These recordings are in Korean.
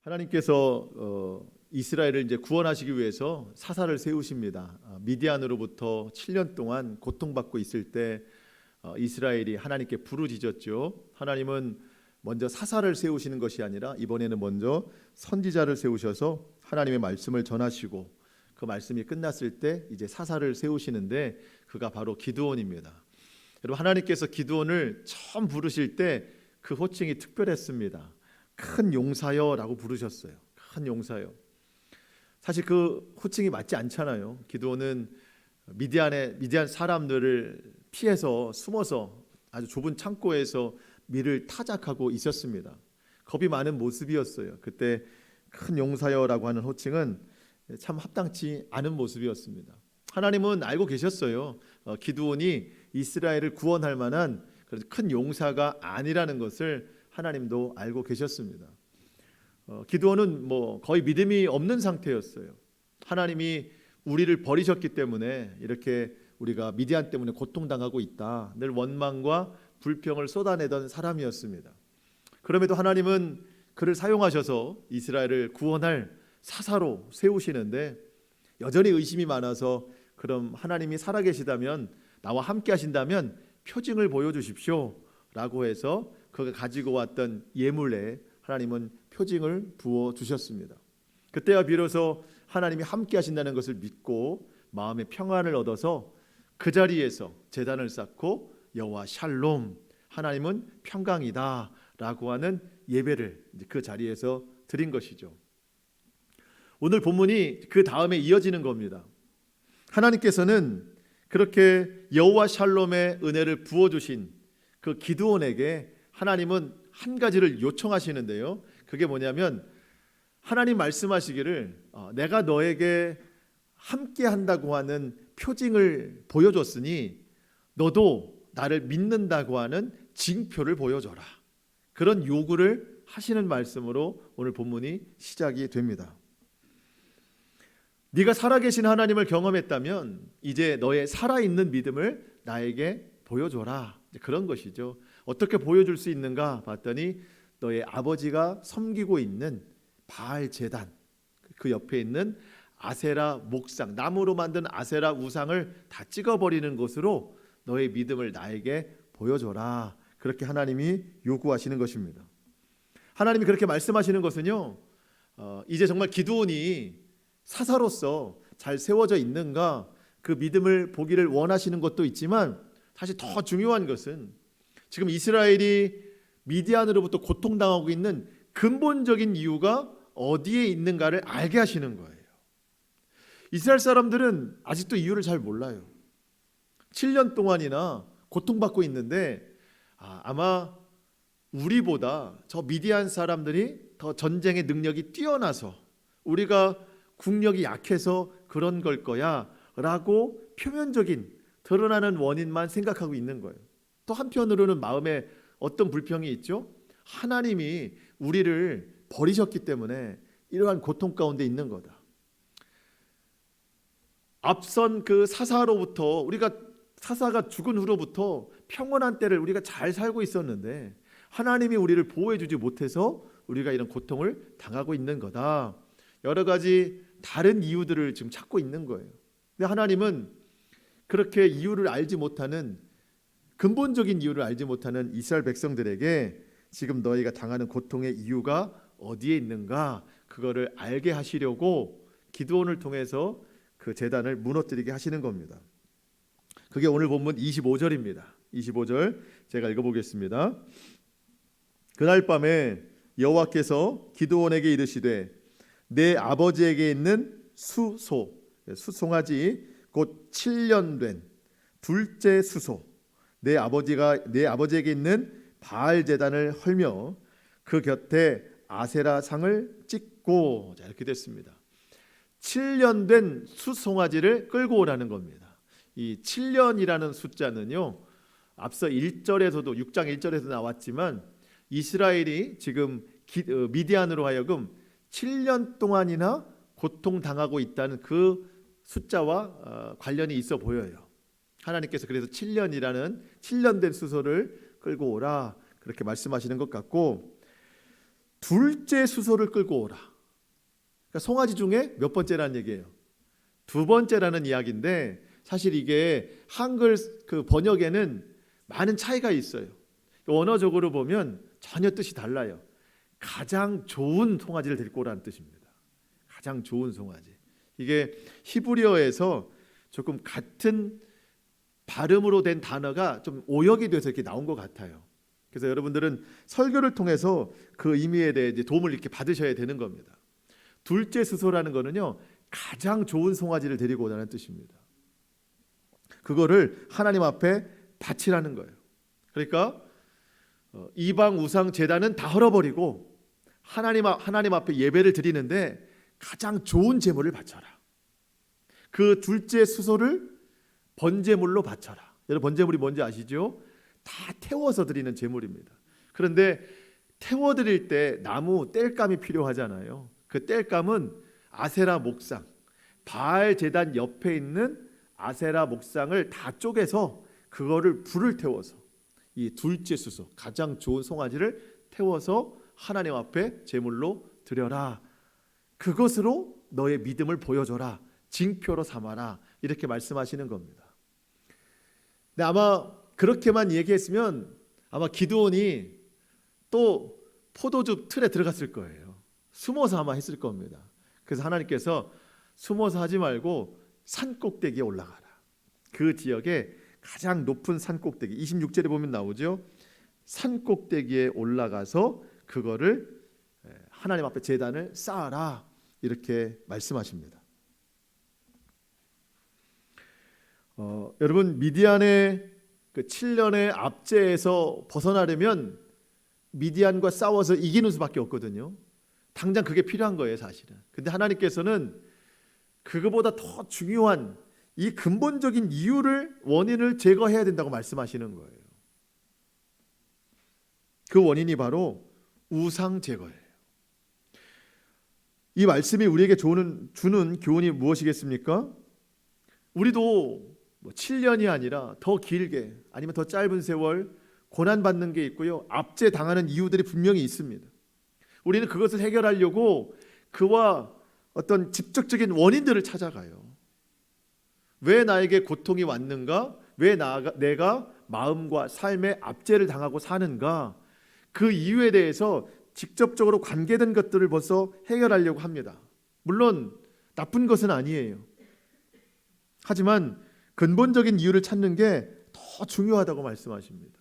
하나님께서 이스라엘을 이제 구원하시기 위해서 사사를 세우십니다. 미디안으로부터 7년 동안 고통받고 있을 때 이스라엘이 하나님께 부르짖었죠. 하나님은 먼저 사사를 세우시는 것이 아니라 이번에는 먼저 선지자를 세우셔서 하나님의 말씀을 전하시고 그 말씀이 끝났을 때 이제 사사를 세우시는데 그가 바로 기드온입니다. 여러분, 하나님께서 기드온을 처음 부르실 때 그 호칭이 특별했습니다. 큰 용사여라고 부르셨어요. 큰 용사여. 사실 그 호칭이 맞지 않잖아요. 기드온은 미디안 사람들을 피해서 숨어서 아주 좁은 창고에서 밀을 타작하고 있었습니다. 겁이 많은 모습이었어요. 그때 큰 용사여라고 하는 호칭은 참 합당치 않은 모습이었습니다. 하나님은 알고 계셨어요. 기드온이 이스라엘을 구원할 만한 큰 용사가 아니라는 것을 하나님도 알고 계셨습니다. 기드온은 거의 믿음이 없는 상태였어요. 하나님이 우리를 버리셨기 때문에 이렇게 우리가 미디안 때문에 고통당하고 있다. 늘 원망과 불평을 쏟아내던 사람이었습니다. 그럼에도 하나님은 그를 사용하셔서 이스라엘을 구원할 사사로 세우시는데 여전히 의심이 많아서 그럼 하나님이 살아계시다면 나와 함께 하신다면 표징을 보여주십시오 라고 해서 그가 가지고 왔던 예물에 하나님은 표징을 부어주셨습니다. 그때야 비로소 하나님이 함께 하신다는 것을 믿고 마음의 평안을 얻어서 그 자리에서 제단을 쌓고 여호와 샬롬, 하나님은 평강이다 라고 하는 예배를 그 자리에서 드린 것이죠. 오늘 본문이 그 다음에 이어지는 겁니다. 하나님께서는 그렇게 여호와 샬롬의 은혜를 부어주신 그 기드온에게 하나님은 한 가지를 요청하시는데요. 그게 뭐냐면 하나님 말씀하시기를 내가 너에게 함께 한다고 하는 표징을 보여줬으니 너도 나를 믿는다고 하는 징표를 보여줘라. 그런 요구를 하시는 말씀으로 오늘 본문이 시작이 됩니다. 네가 살아계신 하나님을 경험했다면 이제 너의 살아있는 믿음을 나에게 보여줘라. 그런 것이죠. 어떻게 보여줄 수 있는가 봤더니 너의 아버지가 섬기고 있는 바알 제단, 그 옆에 있는 아세라 목상, 나무로 만든 아세라 우상을 다 찍어버리는 것으로 너의 믿음을 나에게 보여줘라. 그렇게 하나님이 요구하시는 것입니다. 하나님이 그렇게 말씀하시는 것은요, 이제 정말 기드온이 사사로서 잘 세워져 있는가 그 믿음을 보기를 원하시는 것도 있지만 사실 더 중요한 것은 지금 이스라엘이 미디안으로부터 고통당하고 있는 근본적인 이유가 어디에 있는가를 알게 하시는 거예요. 이스라엘 사람들은 아직도 이유를 잘 몰라요. 7년 동안이나 고통받고 있는데 아마 우리보다 저 미디안 사람들이 더 전쟁의 능력이 뛰어나서 우리가 국력이 약해서 그런 걸 거야 라고 표면적인 드러나는 원인만 생각하고 있는 거예요. 또 한편으로는 마음에 어떤 불평이 있죠? 하나님이 우리를 버리셨기 때문에 이러한 고통 가운데 있는 거다. 앞선 그 사사로부터 우리가 사사가 죽은 후로부터 평온한 때를 우리가 잘 살고 있었는데 하나님이 우리를 보호해 주지 못해서 우리가 이런 고통을 당하고 있는 거다. 여러 가지 다른 이유들을 지금 찾고 있는 거예요. 근데 하나님은 그렇게 이유를 알지 못하는 근본적인 이유를 알지 못하는 이스라엘 백성들에게 지금 너희가 당하는 고통의 이유가 어디에 있는가 그거를 알게 하시려고 기드온을 통해서 그 제단을 무너뜨리게 하시는 겁니다. 그게 오늘 본문 25절입니다. 25절 제가 읽어보겠습니다. 그날 밤에 여호와께서 기드온에게 이르시되 내 아버지에게 있는 수송아지 곧 7년 된 둘째 수소 내 아버지에게 있는 바알 제단을 헐며 그 곁에 아세라 상을 찍고 이렇게 됐습니다. 7년 된 수송아지를 끌고 오라는 겁니다. 이 7년이라는 숫자는요, 앞서 1절에서도 6장 1절에서 나왔지만 이스라엘이 지금 미디안으로 하여금 7년 동안이나 고통당하고 있다는 그 숫자와 관련이 있어 보여요. 하나님께서 그래서 7년 된 수소를 끌고 오라 그렇게 말씀하시는 것 같고, 둘째 수소를 끌고 오라. 그러니까 송아지 중에 몇 번째라는 얘기예요? 두 번째라는 이야기인데, 사실 이게 한글 그 번역에는 많은 차이가 있어요. 원어적으로 보면 전혀 뜻이 달라요. 가장 좋은 송아지를 데리고 오라는 뜻입니다. 가장 좋은 송아지. 이게 히브리어에서 조금 같은 발음으로 된 단어가 좀 오역이 돼서 이렇게 나온 것 같아요. 그래서 여러분들은 설교를 통해서 그 의미에 대해 이제 도움을 이렇게 받으셔야 되는 겁니다. 둘째 수소라는 거는요, 가장 좋은 송아지를 데리고 오라는 뜻입니다. 그거를 하나님 앞에 바치라는 거예요. 그러니까 이방 우상 제단은 다 헐어버리고 하나님 앞에 예배를 드리는데 가장 좋은 제물을 바쳐라. 그 둘째 수소를 번제물로 바쳐라. 여러분, 번제물이 뭔지 아시죠? 다 태워서 드리는 제물입니다. 그런데 태워드릴 때 나무 땔감이 필요하잖아요. 그 땔감은 아세라 목상, 바알 제단 옆에 있는 아세라 목상을 다 쪼개서 그거를 불을 태워서 이 둘째 수소, 가장 좋은 송아지를 태워서 하나님 앞에 제물로 드려라. 그것으로 너의 믿음을 보여줘라. 징표로 삼아라. 이렇게 말씀하시는 겁니다. 근데 아마 그렇게만 얘기했으면 아마 기드온이 또 포도즙 틀에 들어갔을 거예요. 숨어서 아마 했을 겁니다. 그래서 하나님께서 숨어서 하지 말고 산 꼭대기에 올라가라. 그 지역에 가장 높은 산 꼭대기, 26절에 보면 나오죠. 산 꼭대기에 올라가서 그거를 하나님 앞에 제단을 쌓아라. 이렇게 말씀하십니다. 여러분, 미디안의 그 7년의 압제에서 벗어나려면 미디안과 싸워서 이기는 수밖에 없거든요. 당장 그게 필요한 거예요, 사실은. 근데 하나님께서는 그거보다 더 중요한 이 근본적인 이유를, 원인을 제거해야 된다고 말씀하시는 거예요. 그 원인이 바로 우상 제거예요. 이 말씀이 우리에게 주는 교훈이 무엇이겠습니까? 우리도 7년이 아니라 더 길게, 아니면 더 짧은 세월 고난받는 게 있고요, 압제당하는 이유들이 분명히 있습니다. 우리는 그것을 해결하려고 그와 어떤 직접적인 원인들을 찾아가요. 왜 나에게 고통이 왔는가? 왜 내가 마음과 삶의 압제를 당하고 사는가? 그 이유에 대해서 직접적으로 관계된 것들을 벌써 해결하려고 합니다. 물론 나쁜 것은 아니에요. 하지만 근본적인 이유를 찾는 게 더 중요하다고 말씀하십니다.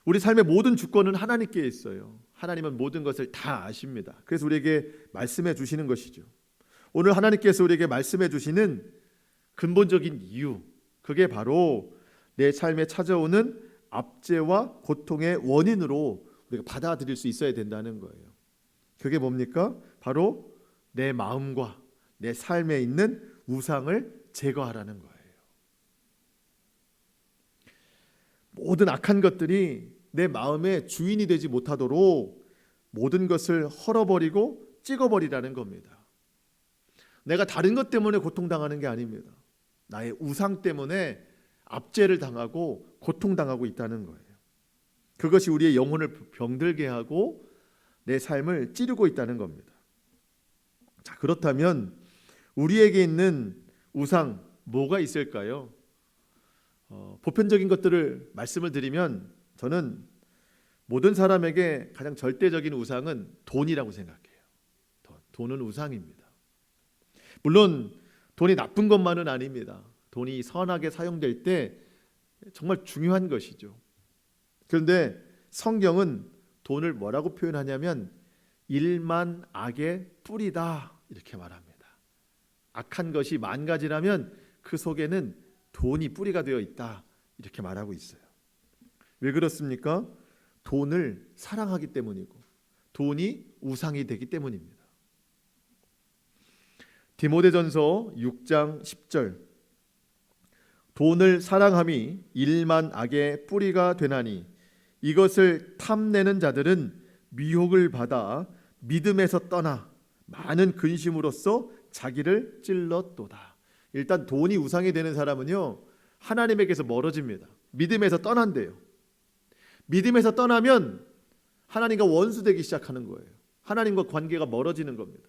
우리 삶의 모든 주권은 하나님께 있어요. 하나님은 모든 것을 다 아십니다. 그래서 우리에게 말씀해 주시는 것이죠. 오늘 하나님께서 우리에게 말씀해 주시는 근본적인 이유, 그게 바로 내 삶에 찾아오는 압제와 고통의 원인으로 우리가 받아들일 수 있어야 된다는 거예요. 그게 뭡니까? 바로 내 마음과 내 삶에 있는 우상을 제거하라는 거예요. 모든 악한 것들이 내 마음의 주인이 되지 못하도록 모든 것을 헐어버리고 찍어버리라는 겁니다. 내가 다른 것 때문에 고통당하는 게 아닙니다. 나의 우상 때문에 압제를 당하고 고통당하고 있다는 거예요. 그것이 우리의 영혼을 병들게 하고 내 삶을 찌르고 있다는 겁니다. 자, 그렇다면 우리에게 있는 우상 뭐가 있을까요? 보편적인 것들을 말씀을 드리면, 저는 모든 사람에게 가장 절대적인 우상은 돈이라고 생각해요. 돈은 우상입니다. 물론 돈이 나쁜 것만은 아닙니다. 돈이 선하게 사용될 때 정말 중요한 것이죠. 그런데 성경은 돈을 뭐라고 표현하냐면 일만 악의 뿌리다, 이렇게 말합니다. 악한 것이 만 가지라면 그 속에는 돈이 뿌리가 되어 있다, 이렇게 말하고 있어요. 왜 그렇습니까? 돈을 사랑하기 때문이고 돈이 우상이 되기 때문입니다. 디모데전서 6장 10절, 돈을 사랑함이 일만 악의 뿌리가 되나니 이것을 탐내는 자들은 미혹을 받아 믿음에서 떠나 많은 근심으로써 자기를 찔렀도다. 일단 돈이 우상이 되는 사람은요, 하나님에게서 멀어집니다. 믿음에서 떠난대요. 믿음에서 떠나면 하나님과 원수되기 시작하는 거예요. 하나님과 관계가 멀어지는 겁니다.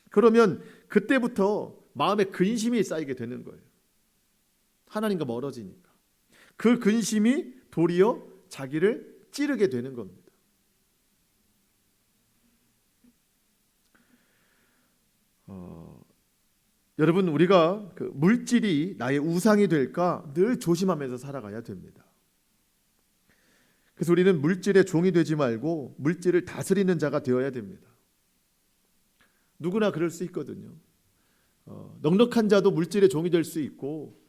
그러면 그때부터 마음에 근심이 쌓이게 되는 거예요. 하나님과 멀어지니까. 그 근심이 도리어 자기를 찌르게 되는 겁니다. 여러분, 우리가 그 물질이 나의 우상이 될까 늘 조심하면서 살아가야 됩니다. 그래서 우리는 물질의 종이 되지 말고 물질을 다스리는 자가 되어야 됩니다. 누구나 그럴 수 있거든요. 넉넉한 자도 물질의 종이 될 수 있고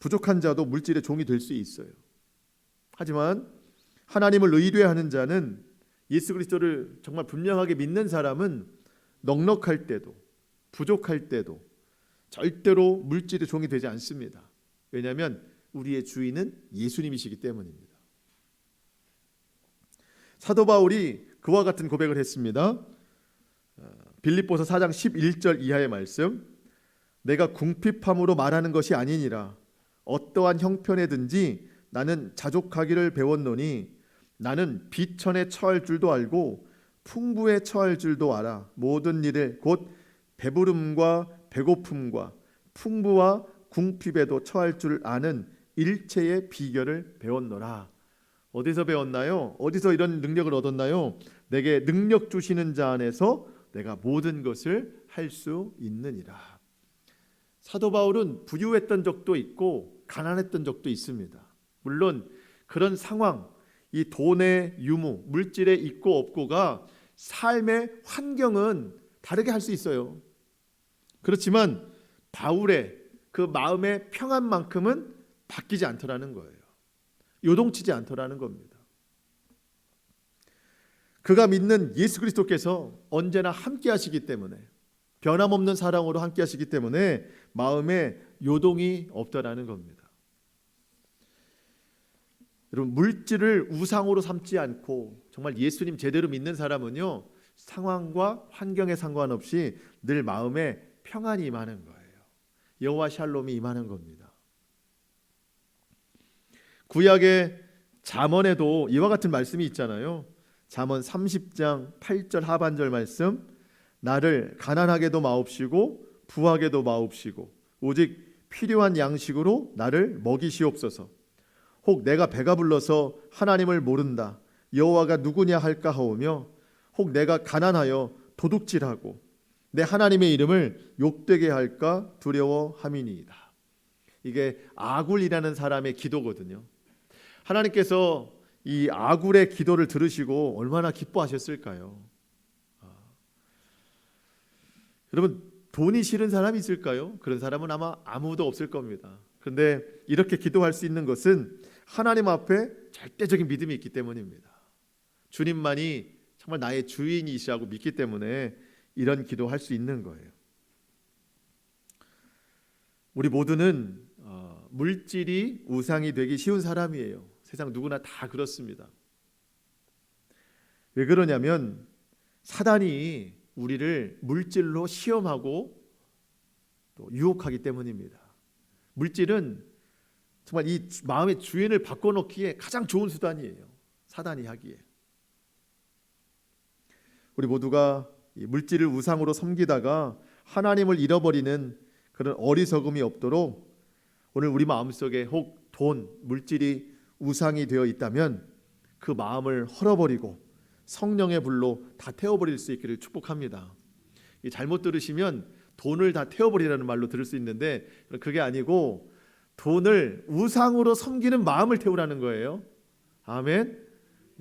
부족한 자도 물질의 종이 될 수 있어요. 하지만 하나님을 의뢰하는 자는, 예수 그리스도를 정말 분명하게 믿는 사람은 넉넉할 때도 부족할 때도 절대로 물질의 종이 되지 않습니다. 왜냐하면 우리의 주인은 예수님이시기 때문입니다. 사도 바울이 그와 같은 고백을 했습니다. 빌립보서 4장 11절 이하의 말씀, 내가 궁핍함으로 말하는 것이 아니니라. 어떠한 형편에든지 나는 자족하기를 배웠노니 나는 비천에 처할 줄도 알고 풍부에 처할 줄도 알아. 모든 일을 곧 배부름과 배고픔과 풍부와 궁핍에도 처할 줄 아는 일체의 비결을 배웠노라. 어디서 배웠나요? 어디서 이런 능력을 얻었나요? 내게 능력 주시는 자 안에서 내가 모든 것을 할 수 있느니라. 사도 바울은 부유했던 적도 있고 가난했던 적도 있습니다. 물론 그런 상황, 이 돈의 유무, 물질의 있고 없고가 삶의 환경은 다르게 할 수 있어요. 그렇지만 바울의 그 마음의 평안만큼은 바뀌지 않더라는 거예요. 요동치지 않더라는 겁니다. 그가 믿는 예수 그리스도께서 언제나 함께 하시기 때문에, 변함없는 사랑으로 함께 하시기 때문에 마음에 요동이 없더라는 겁니다. 여러분, 물질을 우상으로 삼지 않고 정말 예수님 제대로 믿는 사람은요, 상황과 환경에 상관없이 늘 마음에 평안이 임하는 거예요. 여호와 샬롬이 임하는 겁니다. 구약의 잠언에도 이와 같은 말씀이 있잖아요. 잠언 30장 8절 하반절 말씀, 나를 가난하게도 마옵시고 부하게도 마옵시고 오직 필요한 양식으로 나를 먹이시옵소서. 혹 내가 배가 불러서 하나님을 모른다, 여호와가 누구냐 할까 하오며, 혹 내가 가난하여 도둑질하고 내 하나님의 이름을 욕되게 할까 두려워함이니이다. 이게 아굴이라는 사람의 기도거든요. 하나님께서 이 아굴의 기도를 들으시고 얼마나 기뻐하셨을까요? 여러분, 돈이 싫은 사람이 있을까요? 그런 사람은 아마 아무도 없을 겁니다. 그런데 이렇게 기도할 수 있는 것은 하나님 앞에 절대적인 믿음이 있기 때문입니다. 주님만이 정말 나의 주인이시라고 믿기 때문에 이런 기도할 수 있는 거예요. 우리 모두는 물질이 우상이 되기 쉬운 사람이에요. 세상 누구나 다 그렇습니다. 왜 그러냐면 사단이 우리를 물질로 시험하고 또 유혹하기 때문입니다. 물질은 정말 이 마음의 주인을 바꿔놓기에 가장 좋은 수단이에요. 사단이 하기에. 우리 모두가 이 물질을 우상으로 섬기다가 하나님을 잃어버리는 그런 어리석음이 없도록 오늘 우리 마음속에 혹 돈, 물질이 우상이 되어 있다면 그 마음을 헐어버리고 성령의 불로 다 태워버릴 수 있기를 축복합니다. 잘못 들으시면 돈을 다 태워버리라는 말로 들을 수 있는데 그게 아니고 돈을 우상으로 섬기는 마음을 태우라는 거예요. 아멘.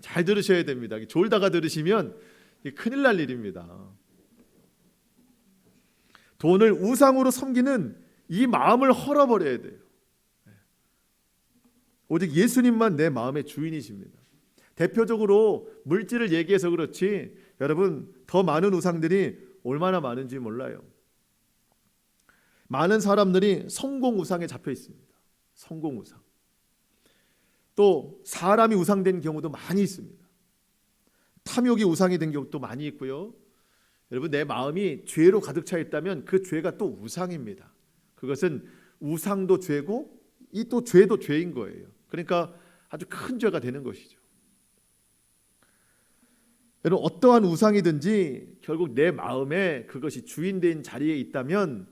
잘 들으셔야 됩니다. 졸다가 들으시면 큰일 날 일입니다. 돈을 우상으로 섬기는 이 마음을 헐어버려야 돼요. 오직 예수님만 내 마음의 주인이십니다. 대표적으로 물질을 얘기해서 그렇지 여러분, 더 많은 우상들이 얼마나 많은지 몰라요. 많은 사람들이 성공 우상에 잡혀 있습니다. 성공 우상. 또 사람이 우상된 경우도 많이 있습니다. 탐욕이 우상이 된 경우도 많이 있고요. 여러분, 내 마음이 죄로 가득 차 있다면 그 죄가 또 우상입니다. 그것은 우상도 죄고 이 또 죄도 죄인 거예요. 그러니까 아주 큰 죄가 되는 것이죠. 여러분, 어떠한 우상이든지 결국 내 마음에 그것이 주인된 자리에 있다면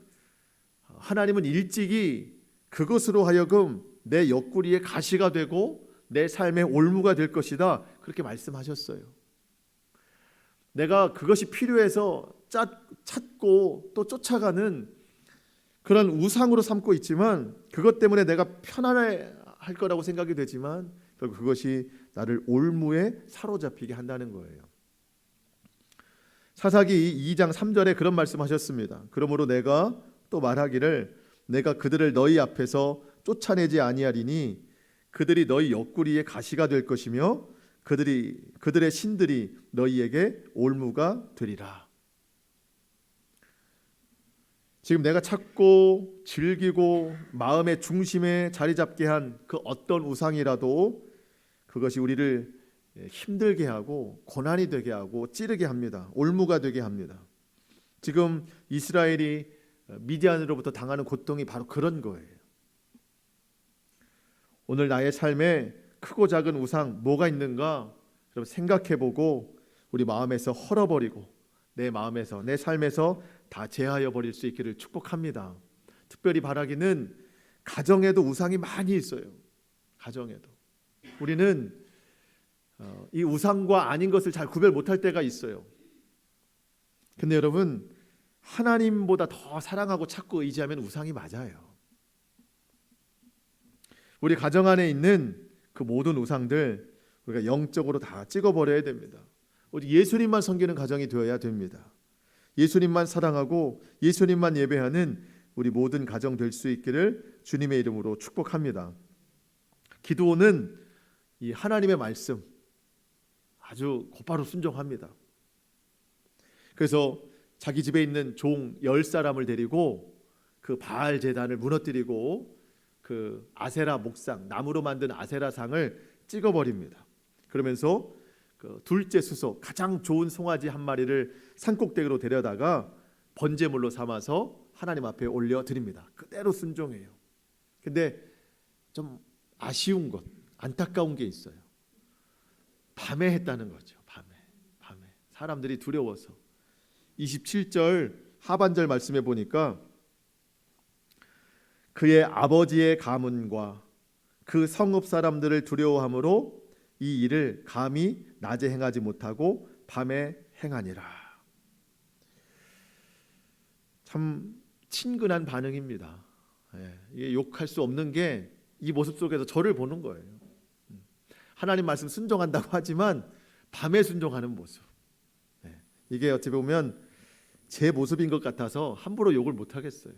하나님은 일찍이 그것으로 하여금 내 옆구리에 가시가 되고 내 삶의 올무가 될 것이다, 그렇게 말씀하셨어요. 내가 그것이 필요해서 찾고 또 쫓아가는 그런 우상으로 삼고 있지만, 그것 때문에 내가 편안할 거라고 생각이 되지만 결국 그것이 나를 올무에 사로잡히게 한다는 거예요. 사사기 2장 3절에 그런 말씀하셨습니다. 그러므로 내가 또 말하기를 내가 그들을 너희 앞에서 쫓아내지 아니하리니 그들이 너희 옆구리에 가시가 될 것이며 그들의 신들이 너희에게 올무가 되리라. 지금 내가 찾고 즐기고 마음의 중심에 자리 잡게 한 그 어떤 우상이라도 그것이 우리를 힘들게 하고 고난이 되게 하고 찌르게 합니다. 올무가 되게 합니다. 지금 이스라엘이 미디안으로부터 당하는 고통이 바로 그런 거예요. 오늘 나의 삶에 크고 작은 우상 뭐가 있는가 여러분 생각해보고 우리 마음에서 헐어버리고 내 마음에서 내 삶에서 다 제하여 버릴 수 있기를 축복합니다. 특별히 바라기는 가정에도 우상이 많이 있어요. 가정에도 우리는 이 우상과 아닌 것을 잘 구별 못할 때가 있어요. 근데 여러분, 하나님보다 더 사랑하고 찾고 의지하면 우상이 맞아요. 우리 가정 안에 있는 그 모든 우상들 우리가 영적으로 다 찍어버려야 됩니다. 오직 예수님만 섬기는 가정이 되어야 됩니다. 예수님만 사랑하고 예수님만 예배하는 우리 모든 가정 될 수 있기를 주님의 이름으로 축복합니다. 기드온은 이 하나님의 말씀 아주 곧바로 순종합니다. 그래서 자기 집에 있는 종 10사람을 데리고 그 바알 제단을 무너뜨리고 그 아세라 목상, 나무로 만든 아세라상을 찍어버립니다. 그러면서 그 둘째 수소, 가장 좋은 송아지 한 마리를 산꼭대기로 데려다가 번제물로 삼아서 하나님 앞에 올려드립니다. 그대로 순종해요. 근데 좀 아쉬운 것, 안타까운 게 있어요. 밤에 했다는 거죠. 밤에 사람들이 두려워서. 27절 하반절 말씀에 보니까 그의 아버지의 가문과 그 성읍 사람들을 두려워함으로 이 일을 감히 낮에 행하지 못하고 밤에 행하니라. 참 친근한 반응입니다. 이게 욕할 수 없는 게 이 모습 속에서 저를 보는 거예요. 하나님 말씀 순종한다고 하지만 밤에 순종하는 모습. 이게 어찌 보면 제 모습인 것 같아서 함부로 욕을 못 하겠어요.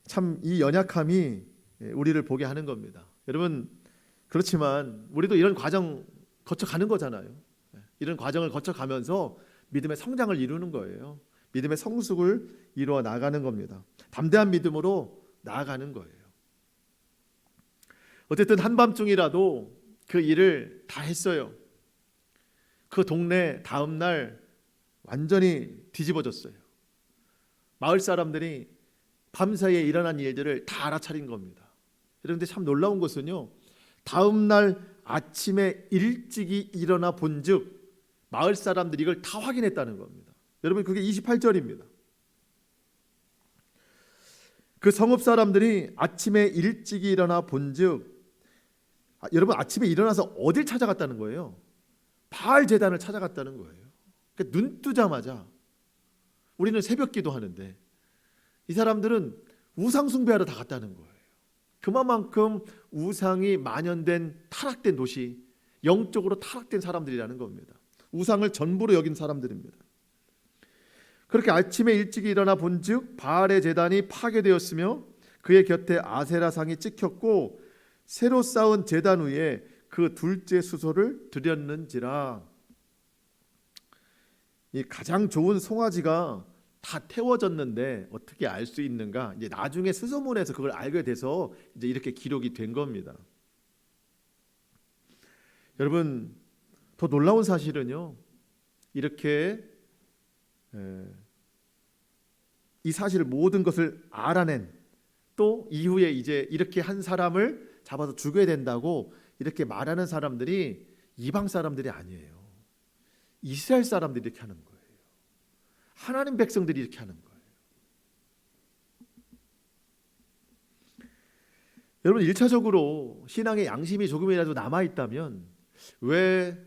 참 이 연약함이 우리를 보게 하는 겁니다. 여러분, 그렇지만 우리도 이런 과정 거쳐가는 거잖아요. 이런 과정을 거쳐가면서 믿음의 성장을 이루는 거예요. 믿음의 성숙을 이루어 나가는 겁니다. 담대한 믿음으로 나아가는 거예요. 어쨌든 한밤중이라도 그 일을 다 했어요. 그 동네 다음 날 완전히 뒤집어졌어요. 마을 사람들이 밤사이에 일어난 일들을 다 알아차린 겁니다. 그런데 참 놀라운 것은요, 다음 날 아침에 일찍이 일어나 본즉 마을 사람들이 이걸 다 확인했다는 겁니다. 여러분, 그게 28절입니다. 그 성읍 사람들이 아침에 일찍이 일어나 본즉, 여러분 아침에 일어나서 어딜 찾아갔다는 거예요? 바알 제단을 찾아갔다는 거예요. 그러니까 눈 뜨자마자, 우리는 새벽 기도하는데 이 사람들은 우상 숭배하러 다 갔다는 거예요. 그만큼 우상이 만연된 타락된 도시, 영적으로 타락된 사람들이라는 겁니다. 우상을 전부로 여긴 사람들입니다. 그렇게 아침에 일찍 일어나 본즉 바알의 제단이 파괴되었으며 그의 곁에 아세라상이 찍혔고 새로 쌓은 제단 위에 그 둘째 수소를 드렸는지라. 이 가장 좋은 송아지가 다 태워졌는데 어떻게 알 수 있는가? 이제 나중에 스소문에서 그걸 알게 돼서 이제 이렇게 기록이 된 겁니다. 여러분, 더 놀라운 사실은요, 이렇게 이 사실을 모든 것을 알아낸, 또 이후에 이제 이렇게 한 사람을 잡아서 죽여야 된다고 이렇게 말하는 사람들이 이방 사람들이 아니에요. 이스라엘 사람들이 이렇게 하는 거예요. 하나님 백성들이 이렇게 하는 거예요. 여러분, 1차적으로 신앙의 양심이 조금이라도 남아있다면 왜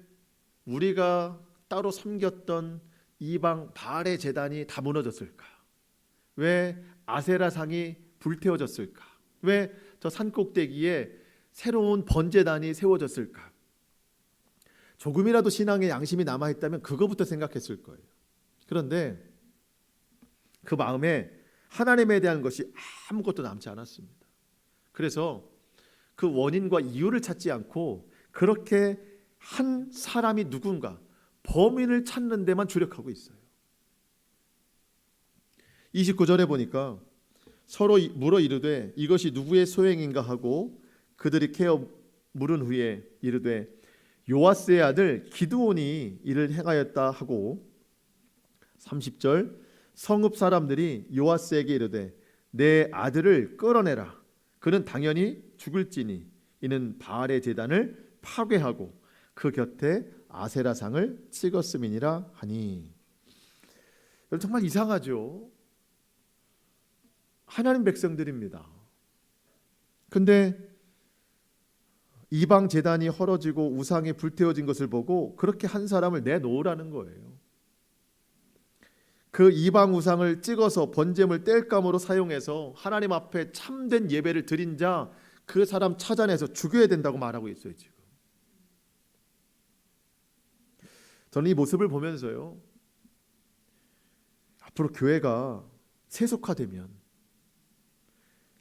우리가 따로 섬겼던 이방 바알의 제단이 다 무너졌을까? 왜 아세라 상이 불태워졌을까? 왜 저 산꼭대기에 새로운 번제단이 세워졌을까? 조금이라도 신앙의 양심이 남아있다면 그거부터 생각했을 거예요. 그런데 그 마음에 하나님에 대한 것이 아무것도 남지 않았습니다. 그래서 그 원인과 이유를 찾지 않고 그렇게 한 사람이 누군가 범인을 찾는 데만 주력하고 있어요. 29절에 보니까 서로 물어 이르되 이것이 누구의 소행인가 하고 그들이 캐어 물은 후에 이르되 요아스의 아들 기드온이 이를 행하였다 하고 30절 성읍 사람들이 요아스에게 이르되 내 아들을 끌어내라 그는 당연히 죽을지니 이는 바알의 제단을 파괴하고 그 곁에 아세라상을 찍었음이니라 하니. 정말 이상하죠. 하나님 백성들입니다. 근데 이방 제단이 헐어지고 우상이 불태워진 것을 보고 그렇게 한 사람을 내놓으라는 거예요. 그 이방 우상을 찍어서 번제물 땔감으로 사용해서 하나님 앞에 참된 예배를 드린 자 그 사람 찾아내서 죽여야 된다고 말하고 있어요. 지금 저는 이 모습을 보면서요, 앞으로 교회가 세속화되면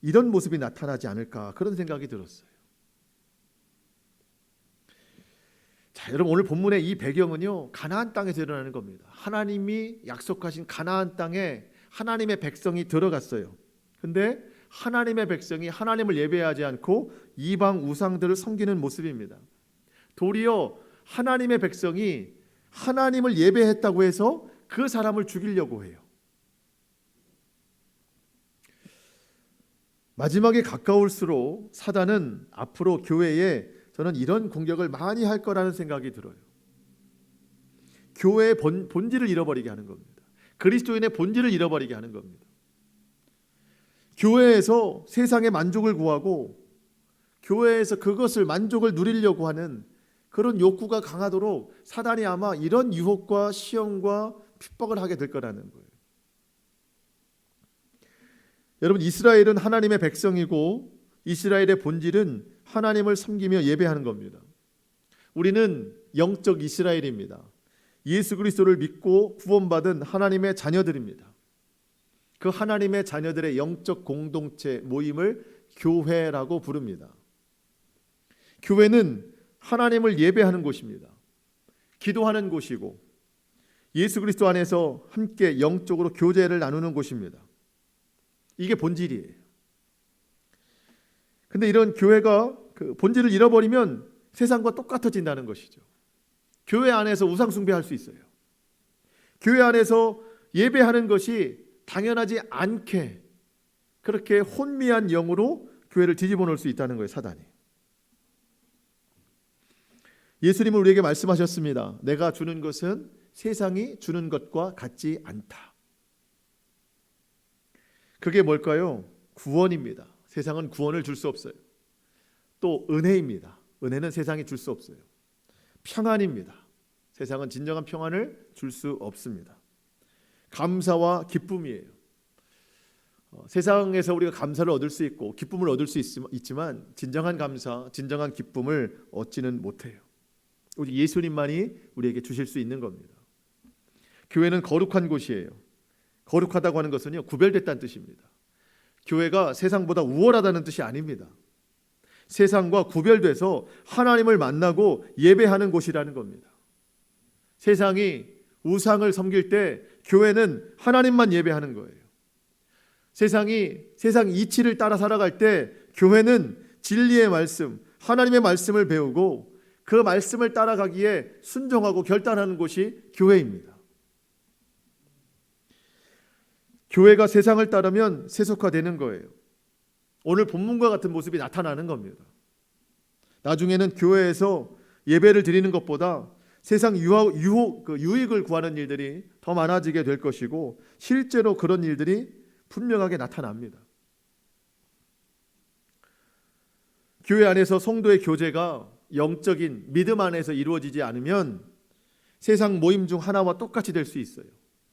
이런 모습이 나타나지 않을까 그런 생각이 들었어요. 자, 여러분, 오늘 본문의 이 배경은요, 가나안 땅에서 일어나는 겁니다. 하나님이 약속하신 가나안 땅에 하나님의 백성이 들어갔어요. 근데 하나님의 백성이 하나님을 예배하지 않고 이방 우상들을 섬기는 모습입니다. 도리어 하나님의 백성이 하나님을 예배했다고 해서 그 사람을 죽이려고 해요. 마지막에 가까울수록 사단은 앞으로 교회에 저는 이런 공격을 많이 할 거라는 생각이 들어요. 교회의 본질을 잃어버리게 하는 겁니다. 그리스도인의 본질을 잃어버리게 하는 겁니다. 교회에서 세상의 만족을 구하고 교회에서 그것을 만족을 누리려고 하는 그런 욕구가 강하도록 사단이 아마 이런 유혹과 시험과 핍박을 하게 될 거라는 거예요. 여러분, 이스라엘은 하나님의 백성이고 이스라엘의 본질은 하나님을 섬기며 예배하는 겁니다. 우리는 영적 이스라엘입니다. 예수 그리스도를 믿고 구원받은 하나님의 자녀들입니다. 그 하나님의 자녀들의 영적 공동체 모임을 교회라고 부릅니다. 교회는 하나님을 예배하는 곳입니다. 기도하는 곳이고 예수 그리스도 안에서 함께 영적으로 교제를 나누는 곳입니다. 이게 본질이에요. 근데 이런 교회가 그 본질을 잃어버리면 세상과 똑같아진다는 것이죠. 교회 안에서 우상 숭배할 수 있어요. 교회 안에서 예배하는 것이 당연하지 않게 그렇게 혼미한 영으로 교회를 뒤집어 놓을 수 있다는 거예요, 사단이. 예수님은 우리에게 말씀하셨습니다. 내가 주는 것은 세상이 주는 것과 같지 않다. 그게 뭘까요? 구원입니다. 세상은 구원을 줄 수 없어요. 또 은혜입니다. 은혜는 세상이 줄 수 없어요. 평안입니다. 세상은 진정한 평안을 줄 수 없습니다. 감사와 기쁨이에요. 세상에서 우리가 감사를 얻을 수 있고 기쁨을 얻을 수 있지만 진정한 감사, 진정한 기쁨을 얻지는 못해요. 오직 예수님만이 우리에게 주실 수 있는 겁니다. 교회는 거룩한 곳이에요. 거룩하다고 하는 것은요, 구별됐다는 뜻입니다. 교회가 세상보다 우월하다는 뜻이 아닙니다. 세상과 구별돼서 하나님을 만나고 예배하는 곳이라는 겁니다. 세상이 우상을 섬길 때 교회는 하나님만 예배하는 거예요. 세상이 세상 이치를 따라 살아갈 때 교회는 진리의 말씀, 하나님의 말씀을 배우고 그 말씀을 따라가기에 순종하고 결단하는 곳이 교회입니다. 교회가 세상을 따르면 세속화되는 거예요. 오늘 본문과 같은 모습이 나타나는 겁니다. 나중에는 교회에서 예배를 드리는 것보다 세상 유익을 구하는 일들이 더 많아지게 될 것이고 실제로 그런 일들이 분명하게 나타납니다. 교회 안에서 성도의 교제가 영적인 믿음 안에서 이루어지지 않으면 세상 모임 중 하나와 똑같이 될 수 있어요.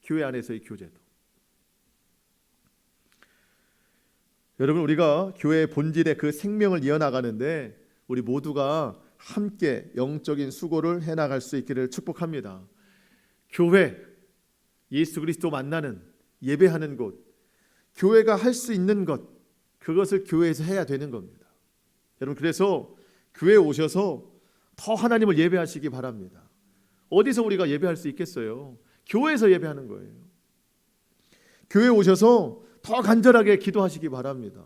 교회 안에서의 교제도. 여러분, 우리가 교회의 본질의 그 생명을 이어나가는데 우리 모두가 함께 영적인 수고를 해나갈 수 있기를 축복합니다. 교회, 예수 그리스도 만나는 예배하는 곳, 교회가 할 수 있는 것, 그것을 교회에서 해야 되는 겁니다. 여러분, 그래서 교회에 오셔서 더 하나님을 예배하시기 바랍니다. 어디서 우리가 예배할 수 있겠어요? 교회에서 예배하는 거예요. 교회에 오셔서 더 간절하게 기도하시기 바랍니다.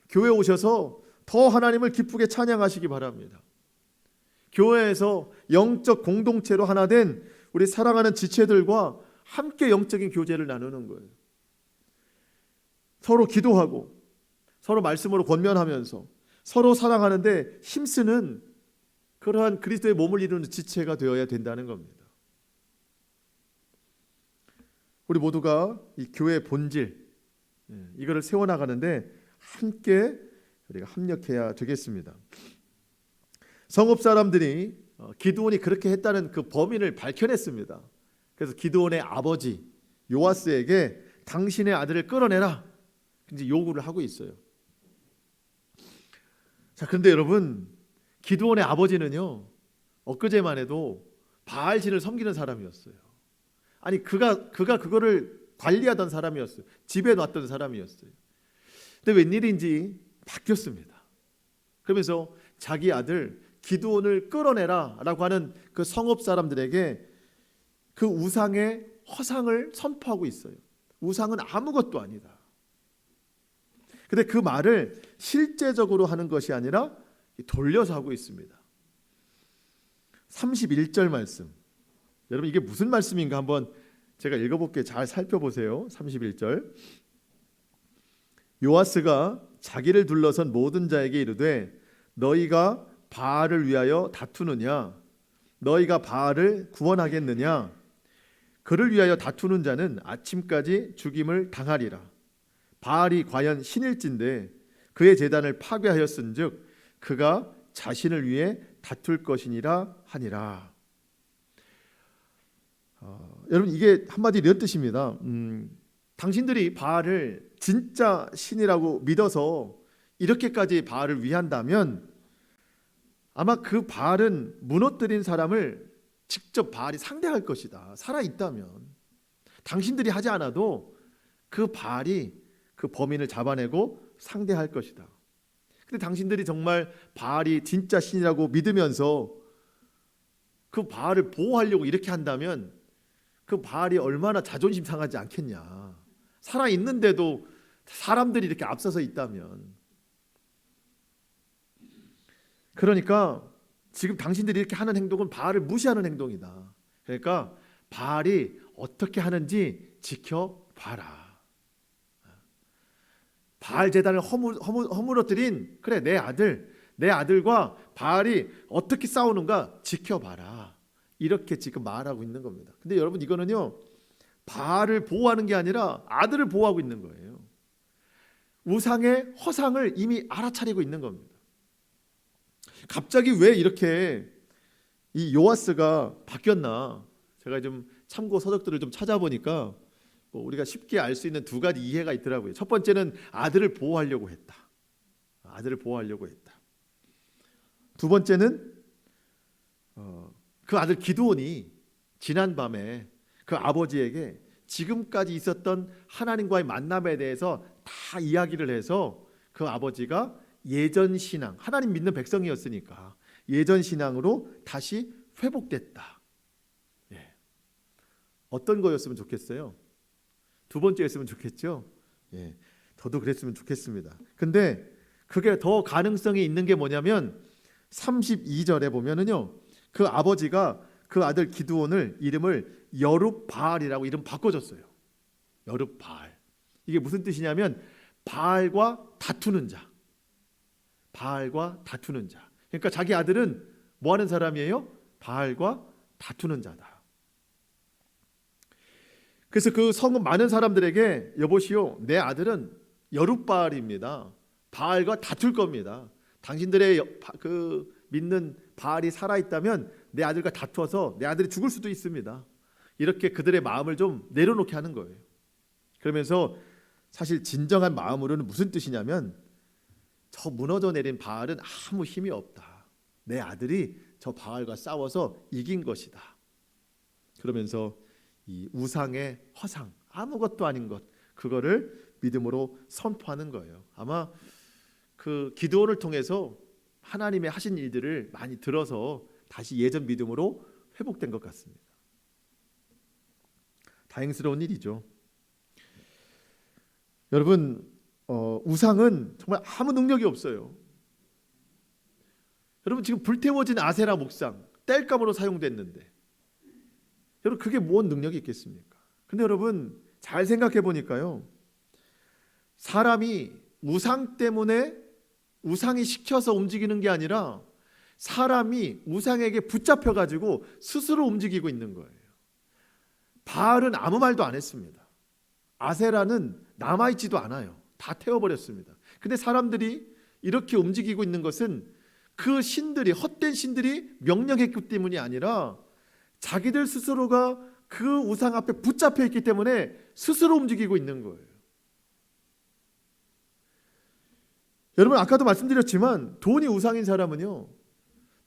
교회에 오셔서 더 하나님을 기쁘게 찬양하시기 바랍니다. 교회에서 영적 공동체로 하나 된 우리 사랑하는 지체들과 함께 영적인 교제를 나누는 거예요. 서로 기도하고 서로 말씀으로 권면하면서 서로 사랑하는데 힘쓰는 그러한 그리스도의 몸을 이루는 지체가 되어야 된다는 겁니다. 우리 모두가 이 교회의 본질, 이거를 세워나가는데 함께 우리가 합력해야 되겠습니다. 성읍 사람들이 기드온이 그렇게 했다는 그 범인을 밝혀냈습니다. 그래서 기드온의 아버지 요아스에게 당신의 아들을 끌어내라 이제 요구를 하고 있어요. 자, 그런데 여러분, 기드온의 아버지는요, 엊그제만 해도 바알신을 섬기는 사람이었어요. 아니, 그가 그거를 관리하던 사람이었어요. 집에 놨던 사람이었어요. 근데 웬일인지 바뀌었습니다. 그러면서 자기 아들 기드온을 끌어내라 라고 하는 그 성읍 사람들에게 그 우상의 허상을 선포하고 있어요. 우상은 아무것도 아니다. 근데 그 말을 실제적으로 하는 것이 아니라 돌려서 하고 있습니다. 31절 말씀, 여러분 이게 무슨 말씀인가 한번 제가 읽어볼게요. 잘 살펴보세요. 31절, 요아스가 자기를 둘러선 모든 자에게 이르되 너희가 바알을 위하여 다투느냐? 너희가 바알을 구원하겠느냐? 그를 위하여 다투는 자는 아침까지 죽임을 당하리라. 바알이 과연 신일진데 그의 제단을 파괴하였은즉 그가 자신을 위해 다툴 것이니라 하니라. 여러분, 이게 한마디로 이런 뜻입니다. 당신들이 바알을 진짜 신이라고 믿어서 이렇게까지 바알을 위한다면 아마 그 바알은 무너뜨린 사람을 직접 바알이 상대할 것이다. 살아있다면 당신들이 하지 않아도 그 바알이 그 범인을 잡아내고 상대할 것이다. 근데 당신들이 정말 바알이 진짜 신이라고 믿으면서 그 바알을 보호하려고 이렇게 한다면 그 바알이 얼마나 자존심 상하지 않겠냐. 살아있는데도 사람들이 이렇게 앞서서 있다면. 그러니까 지금 당신들이 이렇게 하는 행동은 바알을 무시하는 행동이다. 그러니까 바알이 어떻게 하는지 지켜봐라. 바알 제단을 허물어뜨린 그래 내 아들과 바알이 어떻게 싸우는가 지켜봐라. 이렇게 지금 말하고 있는 겁니다. 근데 여러분, 이거는요 바알을 보호하는 게 아니라 아들을 보호하고 있는 거예요. 우상의 허상을 이미 알아차리고 있는 겁니다. 갑자기 왜 이렇게 이 요아스가 바뀌었나? 제가 좀 참고 서적들을 좀 찾아보니까 우리가 쉽게 알 수 있는 두 가지 이해가 있더라고요. 첫 번째는 아들을 보호하려고 했다. 아들을 보호하려고 했다. 두 번째는 그 아들 기드온이 지난 밤에 그 아버지에게 지금까지 있었던 하나님과의 만남에 대해서 다 이야기를 해서 그 아버지가 예전 신앙, 하나님 믿는 백성이었으니까 예전 신앙으로 다시 회복됐다. 예. 어떤 거였으면 좋겠어요? 두 번째였으면 좋겠죠? 예. 저도 그랬으면 좋겠습니다. 근데 그게 더 가능성이 있는 게 뭐냐면 32절에 보면은요, 그 아버지가 그 아들 기드온을 이름을 여룹바알이라고 이름 바꿔줬어요. 여룹바알. 이게 무슨 뜻이냐면 바알과 다투는 자. 바알과 다투는 자. 그러니까 자기 아들은 뭐 하는 사람이에요? 바알과 다투는 자다. 그래서 그 성은 많은 사람들에게 여보시오, 내 아들은 여룻바알입니다. 바알과 다툴 겁니다. 당신들의 그 믿는 바알이 살아있다면 내 아들과 다투어서 내 아들이 죽을 수도 있습니다. 이렇게 그들의 마음을 좀 내려놓게 하는 거예요. 그러면서 사실 진정한 마음으로는 무슨 뜻이냐면, 저 무너져 내린 바알은 아무 힘이 없다. 내 아들이 저 바알과 싸워서 이긴 것이다. 그러면서 이 우상의 허상, 아무것도 아닌 것, 그거를 믿음으로 선포하는 거예요. 아마 그 기드온을 통해서 하나님의 하신 일들을 많이 들어서 다시 예전 믿음으로 회복된 것 같습니다. 다행스러운 일이죠. 여러분, 우상은 정말 아무 능력이 없어요. 여러분, 지금 불태워진 아세라 목상 땔감으로 사용됐는데 여러분, 그게 뭔 능력이 있겠습니까? 근데 여러분, 잘 생각해 보니까요, 사람이 우상 때문에, 우상이 시켜서 움직이는 게 아니라 사람이 우상에게 붙잡혀 가지고 스스로 움직이고 있는 거예요. 바알은 아무 말도 안 했습니다. 아세라는 남아있지도 않아요. 다 태워버렸습니다. 근데 사람들이 이렇게 움직이고 있는 것은 그 신들이, 헛된 신들이 명령했기 때문이 아니라 자기들 스스로가 그 우상 앞에 붙잡혀 있기 때문에 스스로 움직이고 있는 거예요. 여러분, 아까도 말씀드렸지만 돈이 우상인 사람은요,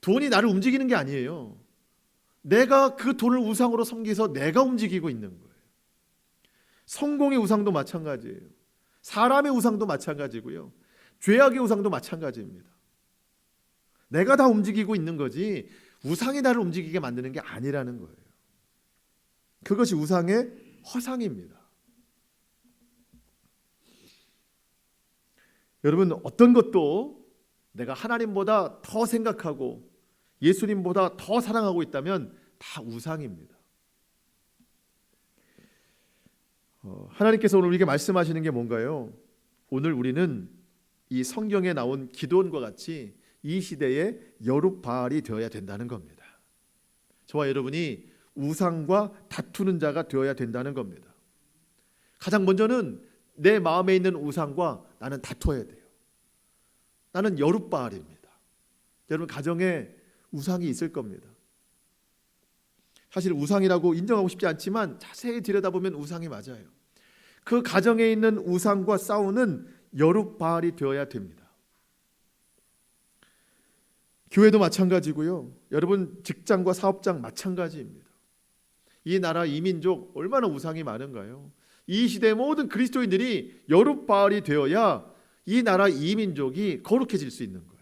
돈이 나를 움직이는 게 아니에요. 내가 그 돈을 우상으로 섬기서 내가 움직이고 있는 거예요. 성공의 우상도 마찬가지예요. 사람의 우상도 마찬가지고요. 죄악의 우상도 마찬가지입니다. 내가 다 움직이고 있는 거지 우상이 나를 움직이게 만드는 게 아니라는 거예요. 그것이 우상의 허상입니다. 여러분, 어떤 것도 내가 하나님보다 더 생각하고 예수님보다 더 사랑하고 있다면 다 우상입니다. 하나님께서 오늘 우리에게 말씀하시는 게 뭔가요? 오늘 우리는 이 성경에 나온 기드온과 같이 이 시대의 여룻바알이 되어야 된다는 겁니다. 저와 여러분이 우상과 다투는 자가 되어야 된다는 겁니다. 가장 먼저는 내 마음에 있는 우상과 나는 다투어야 돼요. 나는 여룻바알입니다. 여러분, 가정에 우상이 있을 겁니다. 사실 우상이라고 인정하고 싶지 않지만 자세히 들여다보면 우상이 맞아요. 그 가정에 있는 우상과 싸우는 여룻바알이 되어야 됩니다. 교회도 마찬가지고요. 여러분, 직장과 사업장 마찬가지입니다. 이 나라 이민족 얼마나 우상이 많은가요? 이 시대의 모든 그리스도인들이 여룻바알이 되어야 이 나라 이민족이 거룩해질 수 있는 거예요.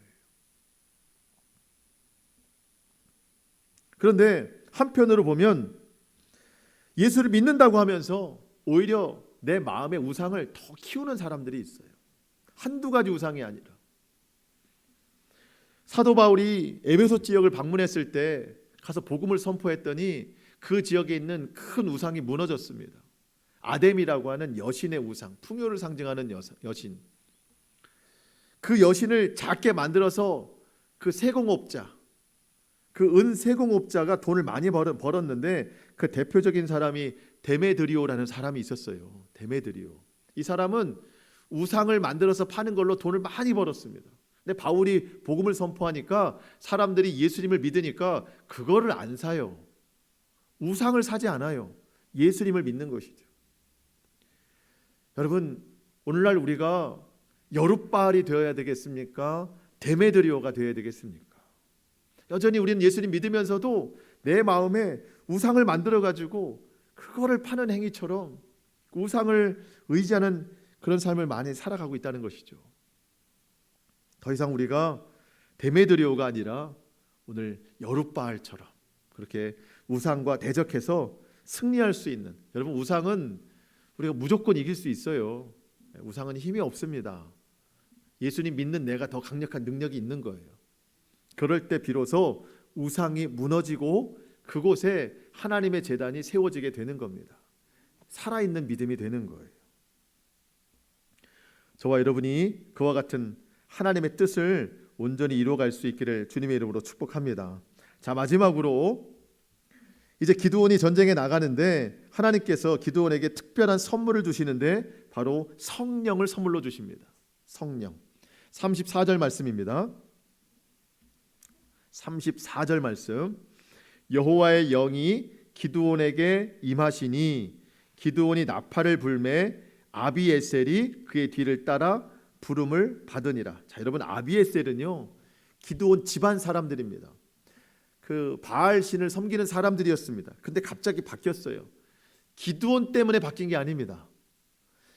그런데 한편으로 보면 예수를 믿는다고 하면서 오히려 내 마음의 우상을 더 키우는 사람들이 있어요. 한두 가지 우상이 아니라. 사도 바울이 에베소 지역을 방문했을 때 가서 복음을 선포했더니 그 지역에 있는 큰 우상이 무너졌습니다. 아뎀이라고 하는 여신의 우상, 풍요를 상징하는 여신. 그 여신을 작게 만들어서 그 세공업자, 그 은 세공업자가 돈을 많이 벌었는데 그 대표적인 사람이 데메드리오라는 사람이 있었어요. 데메드리오. 이 사람은 우상을 만들어서 파는 걸로 돈을 많이 벌었습니다. 근데 바울이 복음을 선포하니까 사람들이 예수님을 믿으니까 그거를 안 사요. 우상을 사지 않아요. 예수님을 믿는 것이죠. 여러분, 오늘날 우리가 여룻바알이 되어야 되겠습니까? 데메드리오가 되어야 되겠습니까? 여전히 우리는 예수님 믿으면서도 내 마음에 우상을 만들어가지고 그거를 파는 행위처럼 우상을 의지하는 그런 삶을 많이 살아가고 있다는 것이죠. 더 이상 우리가 데메드리오가 아니라 오늘 여룻바알처럼 그렇게 우상과 대적해서 승리할 수 있는, 여러분, 우상은 우리가 무조건 이길 수 있어요. 우상은 힘이 없습니다. 예수님 믿는 내가 더 강력한 능력이 있는 거예요. 그럴 때 비로소 우상이 무너지고 그곳에 하나님의 제단이 세워지게 되는 겁니다. 살아있는 믿음이 되는 거예요. 저와 여러분이 그와 같은 하나님의 뜻을 온전히 이루어갈 수 있기를 주님의 이름으로 축복합니다. 자, 마지막으로 이제 기드온이 전쟁에 나가는데 하나님께서 기드온에게 특별한 선물을 주시는데 바로 성령을 선물로 주십니다. 성령. 34절 말씀입니다. 34절 말씀. 여호와의 영이 기드온에게 임하시니 기드온이 나팔을 불매 아비에셀이 그의 뒤를 따라 부름을 받으니라. 자, 여러분, 아비에셀은요 기드온 집안 사람들입니다. 그 바알 신을 섬기는 사람들이었습니다. 근데 갑자기 바뀌었어요. 기드온 때문에 바뀐 게 아닙니다.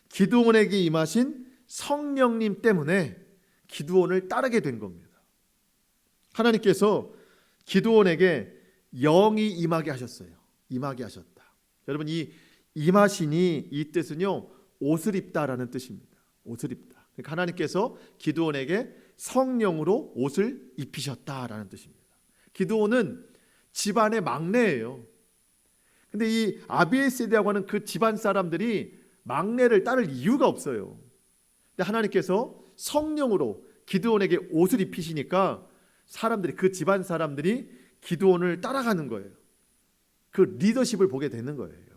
기드온에게 임하신 성령님 때문에 기드온을 따르게 된 겁니다. 하나님께서 기드온에게 영이 임하게 하셨어요. 임하게 하셨다. 여러분, 이 임하시니 이 뜻은요 옷을 입다라는 뜻입니다. 옷을 입다. 그러니까 하나님께서 기드온에게 성령으로 옷을 입히셨다라는 뜻입니다. 기드온은 집안의 막내예요. 근데 이 아비에셀이라고 하는 그 집안 사람들이 막내를 따를 이유가 없어요. 근데 하나님께서 성령으로 기드온에게 옷을 입히시니까 사람들이, 그 집안 사람들이 기드온을 따라가는 거예요. 그 리더십을 보게 되는 거예요.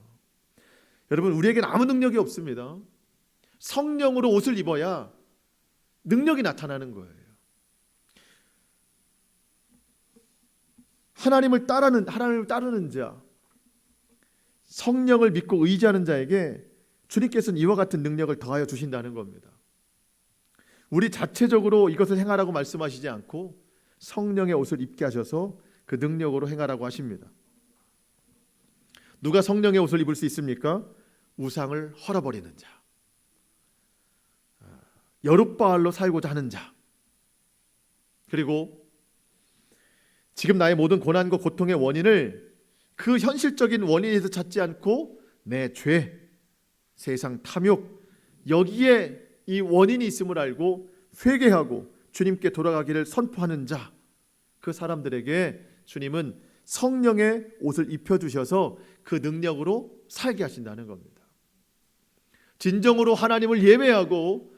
여러분, 우리에게는 아무 능력이 없습니다. 성령으로 옷을 입어야 능력이 나타나는 거예요. 하나님을 따르는 자, 성령을 믿고 의지하는 자에게 주님께서는 이와 같은 능력을 더하여 주신다는 겁니다. 우리 자체적으로 이것을 행하라고 말씀하시지 않고 성령의 옷을 입게 하셔서 그 능력으로 행하라고 하십니다. 누가 성령의 옷을 입을 수 있습니까? 우상을 헐어버리는 자, 여룻바알로 살고자 하는 자, 그리고 지금 나의 모든 고난과 고통의 원인을 그 현실적인 원인에서 찾지 않고 내 죄, 세상 탐욕, 여기에 이 원인이 있음을 알고 회개하고 주님께 돌아가기를 선포하는 자, 그 사람들에게 주님은 성령의 옷을 입혀주셔서 그 능력으로 살게 하신다는 겁니다. 진정으로 하나님을 예배하고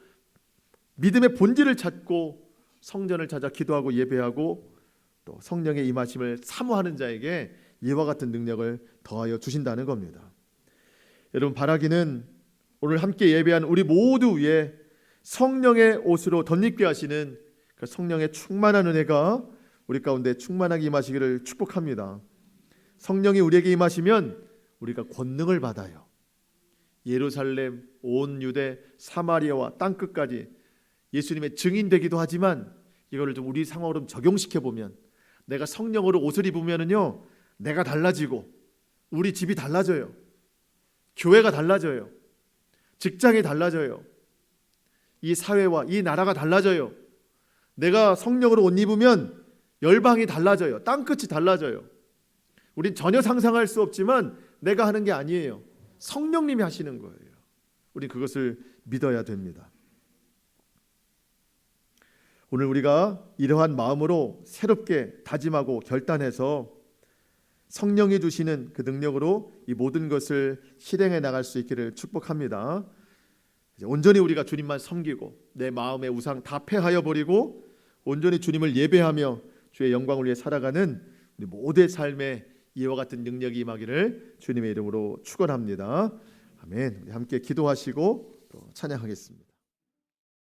믿음의 본질을 찾고 성전을 찾아 기도하고 예배하고 또 성령의 임하심을 사모하는 자에게 이와 같은 능력을 더하여 주신다는 겁니다. 여러분, 바라기는 오늘 함께 예배한 우리 모두 위에 성령의 옷으로 덧입게 하시는 그 성령의 충만한 은혜가 우리 가운데 충만하게 임하시기를 축복합니다. 성령이 우리에게 임하시면 우리가 권능을 받아요. 예루살렘, 온 유대, 사마리아와 땅끝까지 예수님의 증인되기도 하지만 이거를 좀 우리 상황으로 적용시켜 보면, 내가 성령으로 옷을 입으면은요 내가 달라지고 우리 집이 달라져요. 교회가 달라져요. 직장이 달라져요. 이 사회와 이 나라가 달라져요. 내가 성령으로 옷 입으면 열방이 달라져요. 땅끝이 달라져요. 우린 전혀 상상할 수 없지만 내가 하는 게 아니에요. 성령님이 하시는 거예요. 우린 그것을 믿어야 됩니다. 오늘 우리가 이러한 마음으로 새롭게 다짐하고 결단해서 성령이 주시는 그 능력으로 이 모든 것을 실행해 나갈 수 있기를 축복합니다. 이제 온전히 우리가 주님만 섬기고 내 마음의 우상 다 폐하여 버리고 온전히 주님을 예배하며 주의 영광을 위해 살아가는 우리 모두의 삶에 이와 같은 능력이 임하기를 주님의 이름으로 축원합니다. 아멘. 함께 기도하시고 또 찬양하겠습니다.